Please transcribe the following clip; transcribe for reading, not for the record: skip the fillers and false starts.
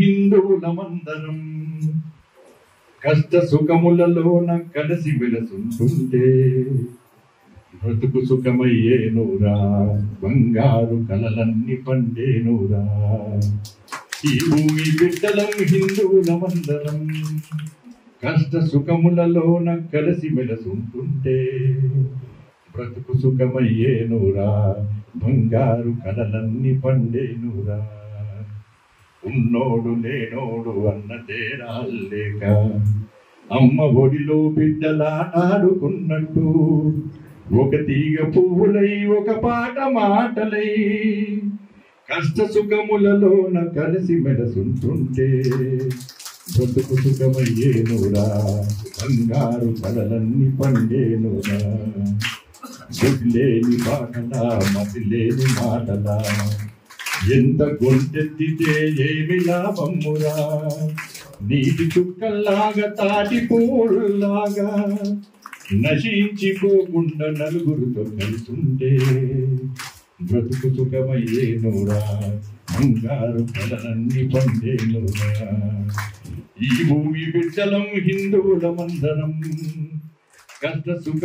హిందువులమందరం కష్ట సుఖములలోన కలిసి వెలసుంటుంటే బ్రతుకు సుఖమయ్యేనురా, బంగారు కలలన్నీ పండేనురా. ఈ భూమి బిడ్డలం హిందువులమందరం కష్ట సుఖములలోన కలిసి వెలసుంటుంటే బ్రతుకు సుఖమయ్యేనురా, బంగారు కలలన్నీ పండేనురా. ఉన్నోడు లేనోడు అన్న తేడాలేక అమ్మ ఒడిలో బిడ్డలాడుకున్నట్టు ఒక తీగ పువ్వులై ఒక పాట మాటలై కష్ట సుఖములలోన కలిసి మెలసుంటుంటే బ్రతుకు సుఖమయ్యేనురా, బంగారు కలలన్నీ పండేనురా. లేని పాటలా మతిలేని మాటలా ఎంత గొంతెత్తితే ఏమి లాభమురా. నీటి చుక్కల్లాగా తాటి పూల్లాగా నశించిపోకుండా నలుగురితో కలిసుంటే బ్రతుకు సుఖమయ్యేనురా, బంగారు కలలన్నీ పండేనురా. ఈ భూమి బిడ్డలం హిందువులమందరం కష్ట సుఖ